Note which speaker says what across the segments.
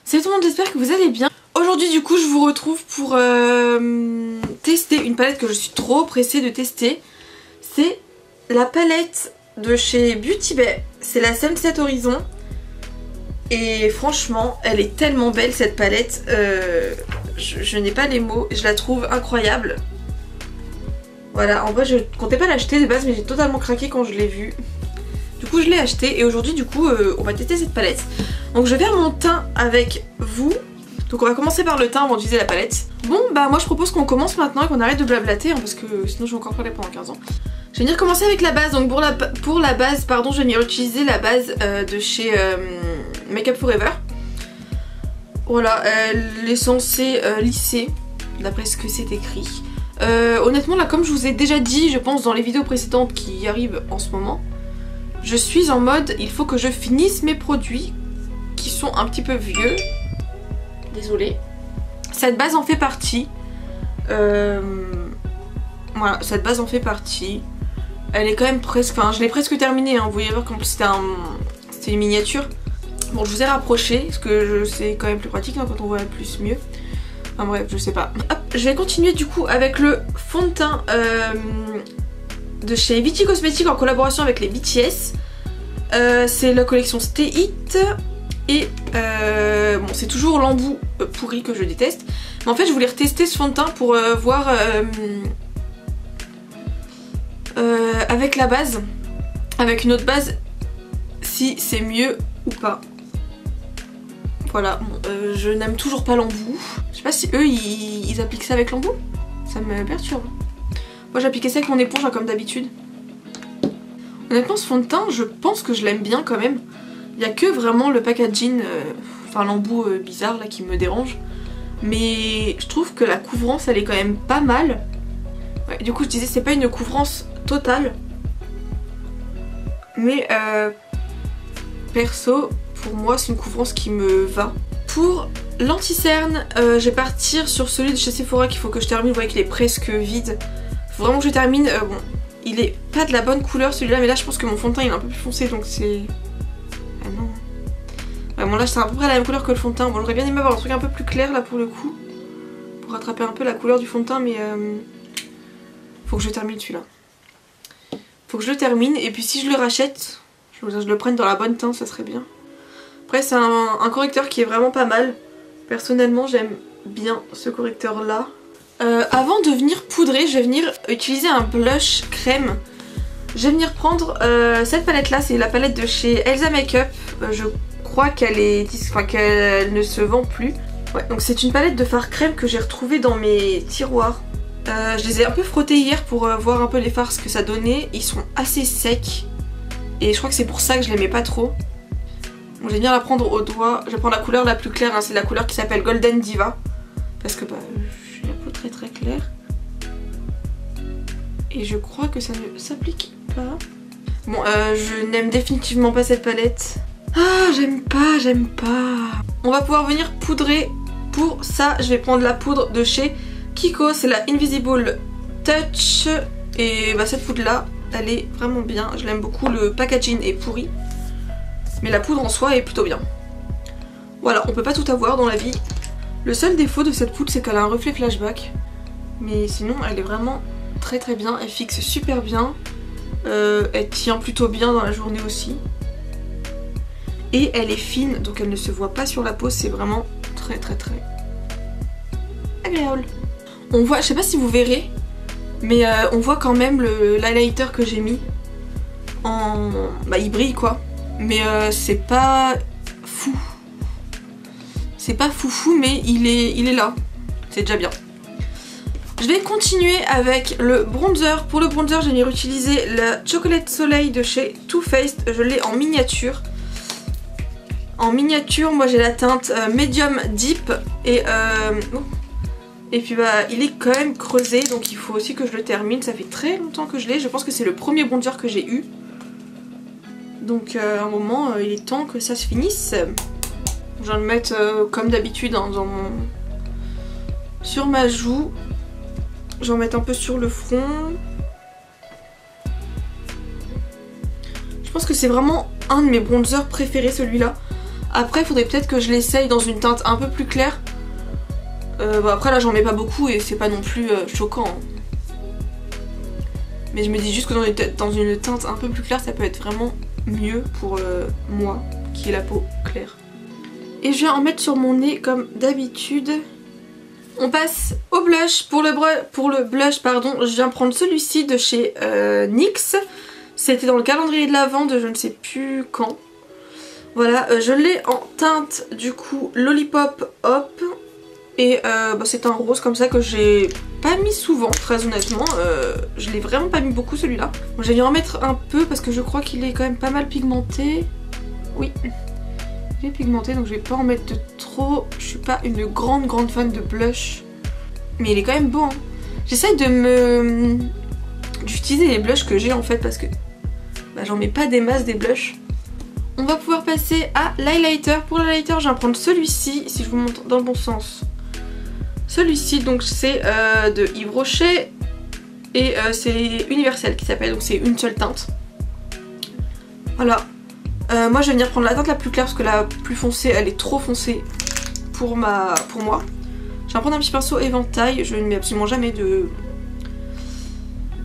Speaker 1: Salut tout le monde, j'espère que vous allez bien. Aujourd'hui du coup je vous retrouve pour tester une palette que je suis trop pressée de tester. C'est la palette de chez Beauty Bay, c'est la Sunset Horizon. Et franchement elle est tellement belle cette palette, je n'ai pas les mots, je la trouve incroyable. Voilà, en vrai je comptais pas l'acheter de base mais j'ai totalement craqué quand je l'ai vue. Du coup je l'ai acheté et aujourd'hui du coup on va tester cette palette. Donc je vais faire mon teint avec vous. Donc on va commencer par le teint avant d'utiliser la palette. Bon bah moi je propose qu'on commence maintenant et qu'on arrête de blablater hein, parce que sinon je vais encore parler pendant 15 ans. Je vais venir commencer avec la base. Donc pour la base, pardon, je vais venir utiliser la base de chez Make Up For Ever. Voilà, elle est censée lisser, d'après ce que c'est écrit. Honnêtement là comme je vous ai déjà dit, je pense dans les vidéos précédentes qui arrivent en ce moment, je suis en mode il faut que je finisse mes produits qui sont un petit peu vieux. Désolée. Cette base en fait partie. Voilà, cette base en fait partie. Elle est quand même presque... Enfin, je l'ai presque terminée, hein. Vous voyez voir comme c'était une miniature. Bon, je vous ai rapproché, parce que c'est quand même plus pratique hein, quand on voit plus mieux. Enfin bref, je sais pas. Hop, je vais continuer du coup avec le fond de teint de chez Vichy Cosmetics en collaboration avec les BTS. C'est la collection Stay It. Et bon, c'est toujours l'embout pourri que je déteste. Mais en fait je voulais retester ce fond de teint pour voir avec la base, avec une autre base, si c'est mieux ou pas. Voilà, bon, je n'aime toujours pas l'embout. Je sais pas si eux ils appliquent ça avec l'embout. Ça me perturbe. Moi j'appliquais ça avec mon éponge hein, comme d'habitude. Honnêtement ce fond de teint je pense que je l'aime bien quand même. Il n'y a que vraiment le packaging, enfin l'embout bizarre là qui me dérange. Mais je trouve que la couvrance elle est quand même pas mal. Ouais, du coup je disais c'est pas une couvrance totale. Mais perso pour moi c'est une couvrance qui me va. Pour l'anti-cerne je vais partir sur celui de chez Sephora qu'il faut que je termine. Vous voyez qu'il est presque vide. Faut vraiment que je termine. Bon il est pas de la bonne couleur celui-là mais là je pense que mon fond de teint il est un peu plus foncé donc c'est... Ah non. Ouais, bon là c'est à peu près la même couleur que le fond de teint. Bon j'aurais bien aimé avoir un truc un peu plus clair là pour le coup. Pour rattraper un peu la couleur du fond de teint mais faut que je termine celui-là. Faut que je le termine et puis si je le rachète, je le prenne dans la bonne teinte, ça serait bien. Après c'est un correcteur qui est vraiment pas mal. Personnellement j'aime bien ce correcteur là. Avant de venir poudrer, je vais venir utiliser un blush crème. Je vais venir prendre cette palette là, c'est la palette de chez Elsa Makeup. Je crois qu'elle est, enfin qu'elle ne se vend plus. Ouais, donc c'est une palette de fard crème que j'ai retrouvée dans mes tiroirs. Je les ai un peu frottés hier pour voir un peu les fards ce que ça donnait. Ils sont assez secs et je crois que c'est pour ça que je les mets pas trop. Donc je vais venir la prendre au doigt. Je vais prendre la couleur la plus claire, hein. C'est la couleur qui s'appelle Golden Diva. Parce que bah, je suis un peu très claire. Et je crois que ça ne s'applique pas. Bon, je n'aime définitivement pas cette palette. Ah, j'aime pas. On va pouvoir venir poudrer. Pour ça, je vais prendre la poudre de chez Kiko. C'est la Invisible Touch. Et bah cette poudre là, elle est vraiment bien. Je l'aime beaucoup. Le packaging est pourri. Mais la poudre en soi est plutôt bien. Voilà, on peut pas tout avoir dans la vie. Le seul défaut de cette poudre, c'est qu'elle a un reflet flashback. Mais sinon, elle est vraiment... très bien, elle fixe super bien, elle tient plutôt bien dans la journée aussi et elle est fine donc elle ne se voit pas sur la peau, c'est vraiment très agréable. On voit, je sais pas si vous verrez mais on voit quand même l'highlighter que j'ai mis en... bah il brille quoi mais c'est pas fou, c'est pas foufou mais il est là, c'est déjà bien. Je vais continuer avec le bronzer. Pour le bronzer, je vais venir utiliser la Chocolate Soleil de chez Too Faced. Je l'ai en miniature. En miniature, moi j'ai la teinte Medium Deep. Et puis bah, il est quand même creusé, donc il faut aussi que je le termine. Ça fait très longtemps que je l'ai. Je pense que c'est le premier bronzer que j'ai eu. Donc à un moment, il est temps que ça se finisse. Je vais le mettre comme d'habitude hein, sur ma joue. Je vais en mettre un peu sur le front. Je pense que c'est vraiment un de mes bronzers préférés celui-là. Après il faudrait peut-être que je l'essaye dans une teinte un peu plus claire. Bon, après là j'en mets pas beaucoup et c'est pas non plus choquant hein. Mais je me dis juste que dans une teinte un peu plus claire ça peut être vraiment mieux pour moi qui ai la peau claire. Et je viens en mettre sur mon nez comme d'habitude. On passe au blush. Pour le blush pardon, je viens prendre celui-ci de chez NYX. C'était dans le calendrier de l'Avent de je ne sais plus quand. Voilà, je l'ai en teinte du coup Lollipop Hop. Et bah, c'est un rose comme ça que j'ai pas mis souvent, très honnêtement. Je l'ai vraiment pas mis beaucoup celui-là. Bon, je vais lui en mettre un peu parce que je crois qu'il est quand même pas mal pigmenté. Oui, il est pigmenté donc je vais pas en mettre de trop. Je suis pas une grande fan de blush. Mais il est quand même beau hein. J'essaye d'utiliser les blushs que j'ai en fait parce que bah, j'en mets pas des masses des blushs. On va pouvoir passer à l'highlighter. Pour l'highlighter je vais prendre celui-ci si je vous montre dans le bon sens. Celui-ci donc c'est de Yves Rocher et c'est Universel qui s'appelle, donc c'est une seule teinte. Voilà. Moi je vais venir prendre la teinte la plus claire parce que la plus foncée elle est trop foncée pour moi. Je vais prendre un petit pinceau éventail, je ne mets absolument jamais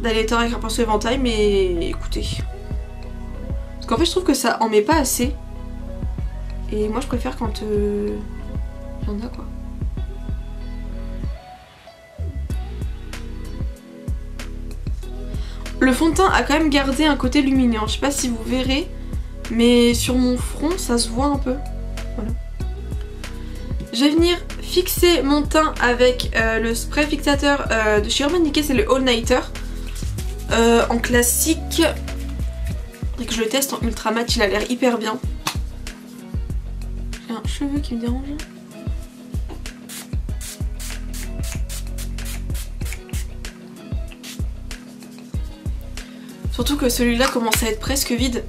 Speaker 1: d'highlighter avec un pinceau éventail mais écoutez. Parce qu'en fait je trouve que ça en met pas assez et moi je préfère quand il y en a quoi. Le fond de teint a quand même gardé un côté lumineux, je sais pas si vous verrez, mais sur mon front ça se voit un peu. Voilà. Je vais venir fixer mon teint avec le spray fixateur de chez Urban Decay, c'est le All Nighter. En classique, et que je le teste en ultra mat, il a l'air hyper bien. J'ai un cheveu qui me dérange. Surtout que celui-là commence à être presque vide.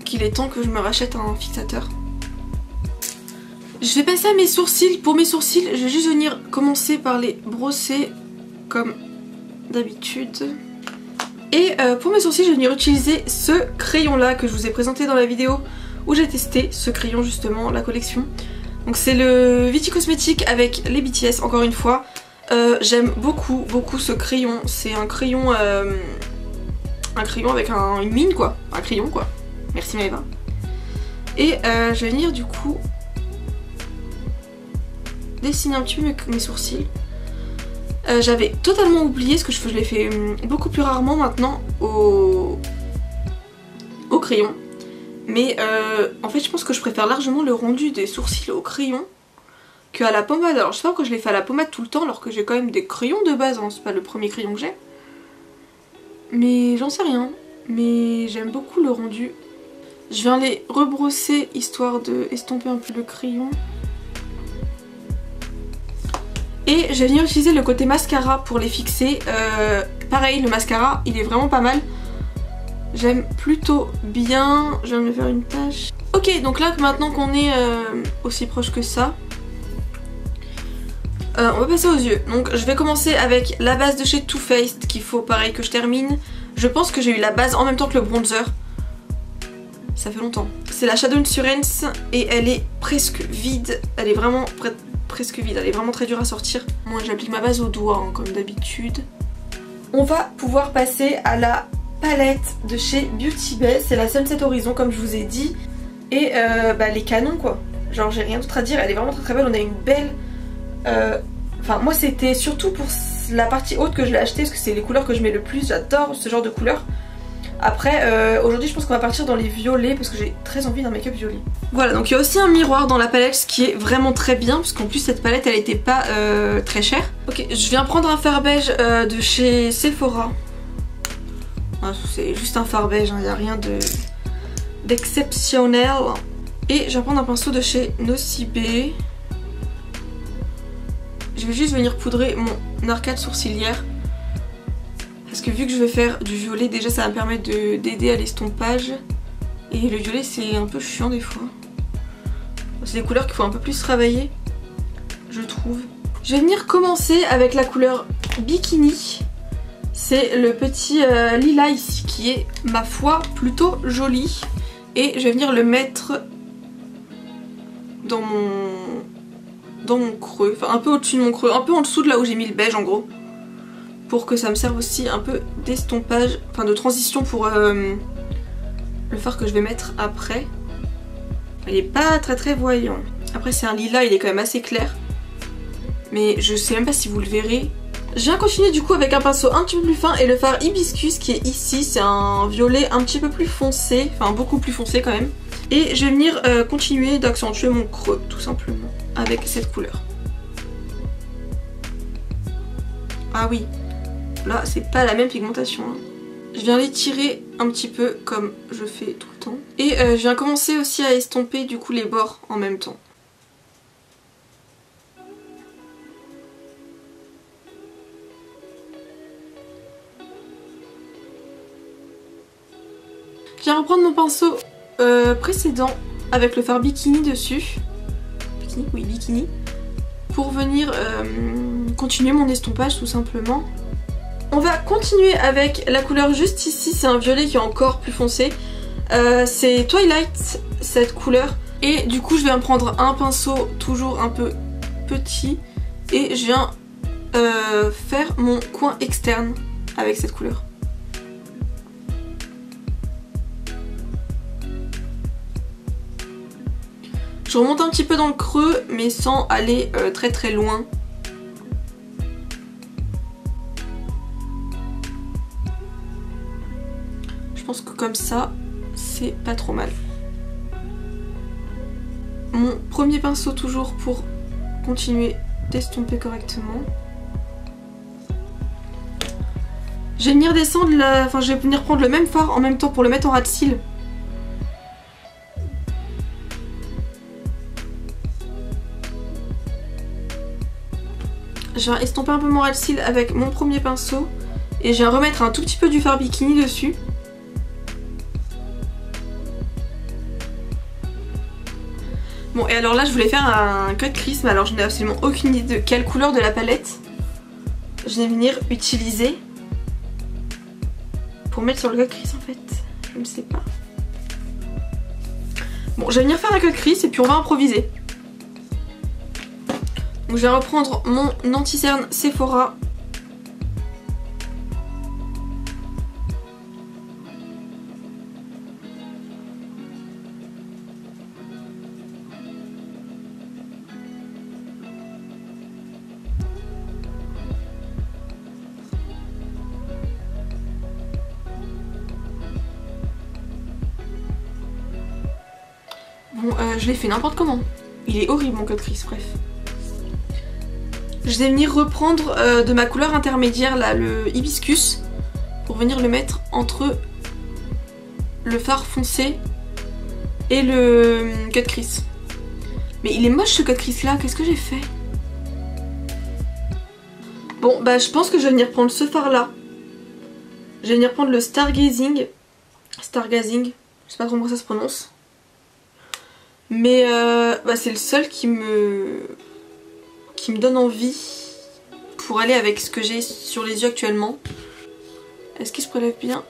Speaker 1: Qu'il est temps que je me rachète un fixateur. Je vais passer à mes sourcils. Pour mes sourcils, je vais juste venir commencer par les brosser comme d'habitude. Et pour mes sourcils, je vais venir utiliser ce crayon-là que je vous ai présenté dans la vidéo où j'ai testé ce crayon justement, la collection. Donc c'est le Vichy Cosmetics avec les BTS, encore une fois. J'aime beaucoup ce crayon. C'est un crayon avec une mine quoi, un crayon quoi. Merci Maëva. Et je vais venir du coup dessiner un petit peu mes sourcils. J'avais totalement oublié, parce que je les fais beaucoup plus rarement maintenant au crayon. Mais en fait je pense que je préfère largement le rendu des sourcils au crayon qu'à la pommade. Alors je sais pas pourquoi je les fais à la pommade tout le temps alors que j'ai quand même des crayons de base, hein. C'est pas le premier crayon que j'ai. Mais j'en sais rien. Mais j'aime beaucoup le rendu. Je viens les rebrosser histoire de estomper un peu le crayon. Et je vais venir utiliser le côté mascara pour les fixer. Pareil, le mascara il est vraiment pas mal. J'aime plutôt bien. Je viens de me faire une tache. Ok, donc là maintenant qu'on est aussi proche que ça, on va passer aux yeux. Donc je vais commencer avec la base de chez Too Faced qu'il faut pareil que je termine. Je pense que j'ai eu la base en même temps que le bronzer. Ça fait longtemps. C'est la Shadow Insurance et elle est presque vide. Elle est vraiment presque vide. Elle est vraiment très dure à sortir. Moi j'applique ma base au doigt hein, comme d'habitude. On va pouvoir passer à la palette de chez Beauty Bay. C'est la Sunset Horizon comme je vous ai dit. Et bah, les canons quoi. Genre j'ai rien d'autre à dire. Elle est vraiment très belle. On a une belle... Enfin moi c'était surtout pour la partie haute que je l'ai acheté parce que c'est les couleurs que je mets le plus, j'adore ce genre de couleurs. Après aujourd'hui je pense qu'on va partir dans les violets parce que j'ai très envie d'un make-up violet. Voilà, donc il y a aussi un miroir dans la palette ce qui est vraiment très bien parce qu'en plus cette palette elle était pas très chère. Ok, je viens prendre un fard beige de chez Sephora. C'est juste un fard beige, il n'y a rien d'exceptionnel. Et je viens prendre un pinceau de chez Nocibé. Je vais juste venir poudrer mon arcade sourcilière. Parce que vu que je vais faire du violet, déjà ça va me permettre d'aider à l'estompage. Et le violet c'est un peu chiant des fois. C'est des couleurs qu'il faut un peu plus travailler, je trouve. Je vais venir commencer avec la couleur Bikini. C'est le petit lilas ici qui est, ma foi, plutôt joli. Et je vais venir le mettre dans mon creux, enfin un peu au-dessus de mon creux, un peu en dessous de là où j'ai mis le beige en gros, pour que ça me serve aussi un peu d'estompage, enfin de transition pour le fard que je vais mettre après. Il est pas très voyant. Après c'est un lilas, il est quand même assez clair, mais je sais même pas si vous le verrez. Je viens continuer du coup avec un pinceau un petit peu plus fin et le fard Hibiscus qui est ici, c'est un violet un petit peu plus foncé, enfin beaucoup plus foncé quand même. Et je vais venir continuer d'accentuer mon creux tout simplement avec cette couleur. Ah oui, là c'est pas la même pigmentation. Hein. Je viens l'étirer un petit peu comme je fais tout le temps. Et je viens commencer aussi à estomper du coup les bords en même temps. Je viens reprendre mon pinceau précédent avec le fard Bikini dessus. Bikini, oui, Bikini. Pour venir continuer mon estompage tout simplement. On va continuer avec la couleur juste ici, c'est un violet qui est encore plus foncé. C'est Twilight cette couleur. Et du coup je vais me prendre un pinceau toujours un peu petit. Et je viens faire mon coin externe avec cette couleur. Je remonte un petit peu dans le creux mais sans aller très loin. Je pense que comme ça c'est pas trop mal. Mon premier pinceau toujours pour continuer d'estomper correctement. Je vais venir descendre enfin je vais venir prendre le même fard en même temps pour le mettre en ras de cils. Je viens estomper un peu mon ras de cils avec mon premier pinceau et je viens remettre un tout petit peu du fard Bikini dessus. Bon et alors là je voulais faire un cut crease mais alors je n'ai absolument aucune idée de quelle couleur de la palette je vais venir utiliser pour mettre sur le cut crease en fait. Je ne sais pas. Bon je vais venir faire un cut crease et puis on va improviser. Donc je vais reprendre mon anti-cerne Sephora. Bon, je l'ai fait n'importe comment. Il est horrible mon cut crease, bref. Je vais venir reprendre de ma couleur intermédiaire là, le Hibiscus, pour venir le mettre entre le fard foncé et le cut crease. Mais il est moche ce cut crease là, qu'est-ce que j'ai fait? Bon bah je pense que je vais venir prendre ce fard là. Je vais venir prendre le Stargazing. Stargazing, je sais pas trop comment ça se prononce. Mais bah, c'est le seul qui me donne envie pour aller avec ce que j'ai sur les yeux actuellement. Est-ce qu'il se prélève bien?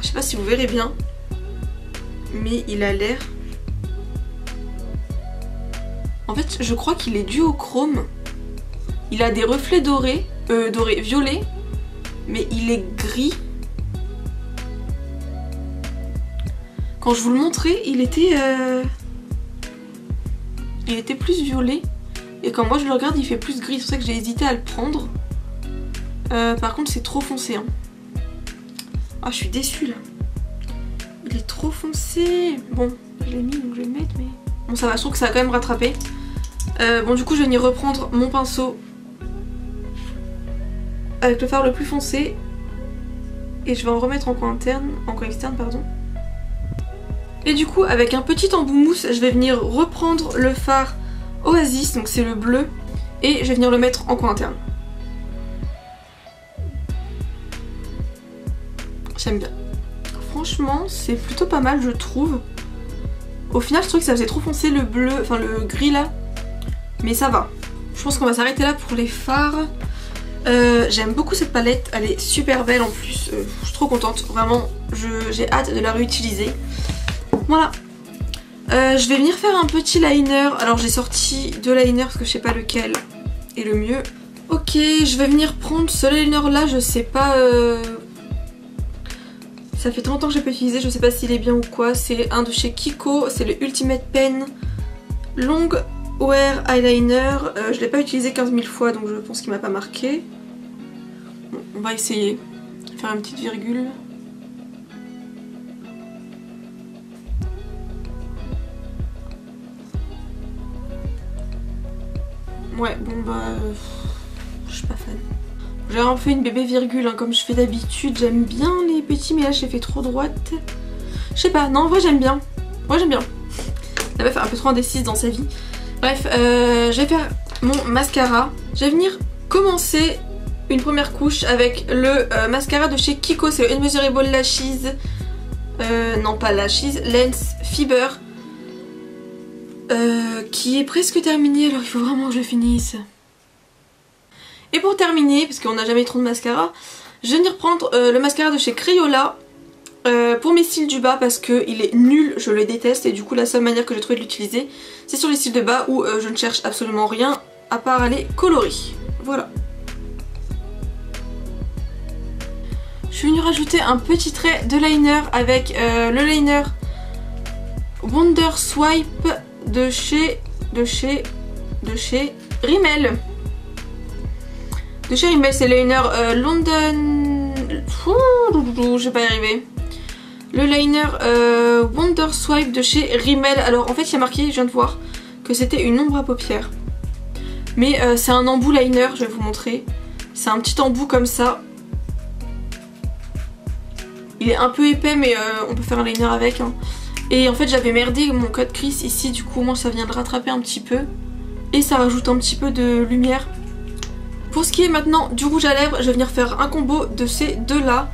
Speaker 1: Je sais pas si vous verrez bien, mais il a l'air... En fait, je crois qu'il est dû au chrome. Il a des reflets dorés, violets, mais il est gris. Quand je vous le montrais, il était plus violet. Et quand moi je le regarde, il fait plus gris. C'est pour ça que j'ai hésité à le prendre. Par contre, c'est trop foncé. Hein. Ah, je suis déçue là. Il est trop foncé. Bon, je l'ai mis donc je vais le mettre. Mais bon, ça va, je trouve que ça va quand même rattraper. Bon, du coup, je vais venir reprendre mon pinceau avec le fard le plus foncé. Et je vais en remettre en coin externe, pardon. Et du coup, avec un petit embout mousse, je vais venir reprendre le fard Oasis, donc c'est le bleu, et je vais venir le mettre en coin interne. J'aime bien. Franchement, c'est plutôt pas mal, je trouve. Au final, je trouve que ça faisait trop foncé le bleu, enfin le gris là, mais ça va. Je pense qu'on va s'arrêter là pour les fards. J'aime beaucoup cette palette, elle est super belle en plus, je suis trop contente, vraiment, j'ai hâte de la réutiliser. Voilà. Je vais venir faire un petit liner. Alors j'ai sorti 2 liners parce que je sais pas lequel est le mieux. Ok, je vais venir prendre ce liner là, je sais pas... Ça fait 30 ans que j'ai pas utilisé, je sais pas s'il est bien ou quoi. C'est un de chez Kiko, c'est le Ultimate Pen Long Wear Eyeliner. Je l'ai pas utilisé 15 000 fois donc je pense qu'il m'a pas marqué. Bon, on va essayer. Faire une petite virgule. Ouais, bon bah... je suis pas fan. J'ai vraiment fait une bébé virgule hein, comme je fais d'habitude. J'aime bien les petits mais là j'ai fait trop droite. Je sais pas, non en vrai j'aime bien. Ouais j'aime bien. La meuf est un peu trop indécise dans sa vie. Bref, je vais faire mon mascara. Je vais venir commencer une première couche avec le mascara de chez Kiko. C'est le Unmeasurable Lashes. Non pas Lashes, Lens Fiber. Qui est presque terminé alors il faut vraiment que je le finisse. Et pour terminer, parce qu'on n'a jamais trop de mascara, je vais venir prendre le mascara de chez Crayola pour mes cils du bas parce qu'il est nul, je le déteste et du coup la seule manière que j'ai trouvé de l'utiliser c'est sur les cils de bas où je ne cherche absolument rien à part à les colorer. Voilà. Je suis venue rajouter un petit trait de liner avec le liner Wonder Swipe de chez Rimmel. De chez Rimmel, c'est le liner London... je vais pas y arriver. Le liner Wonder Swipe de chez Rimmel. Alors en fait il y a marqué, je viens de voir, que c'était une ombre à paupières. Mais c'est un embout liner, je vais vous montrer. C'est un petit embout comme ça. Il est un peu épais mais on peut faire un liner avec. Hein. Et en fait j'avais merdé mon code Chris ici, du coup moi ça vient de rattraper un petit peu. Et ça rajoute un petit peu de lumière. Pour ce qui est maintenant du rouge à lèvres, je vais venir faire un combo de ces deux là.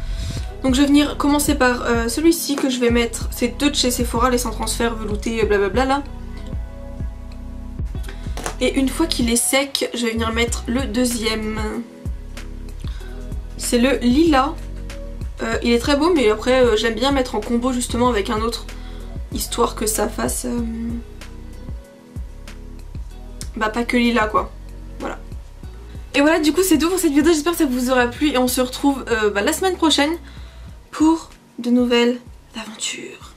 Speaker 1: Donc je vais venir commencer par celui-ci que je vais mettre, c'est deux de chez Sephora, les sans transfert velouté blablabla là. Et une fois qu'il est sec, je vais venir mettre le deuxième. C'est le lilas. Il est très beau mais après j'aime bien mettre en combo justement avec un autre, histoire que ça fasse... bah pas que lilas quoi. Voilà. Et voilà, du coup c'est tout pour cette vidéo, j'espère que ça vous aura plu et on se retrouve la semaine prochaine pour de nouvelles aventures.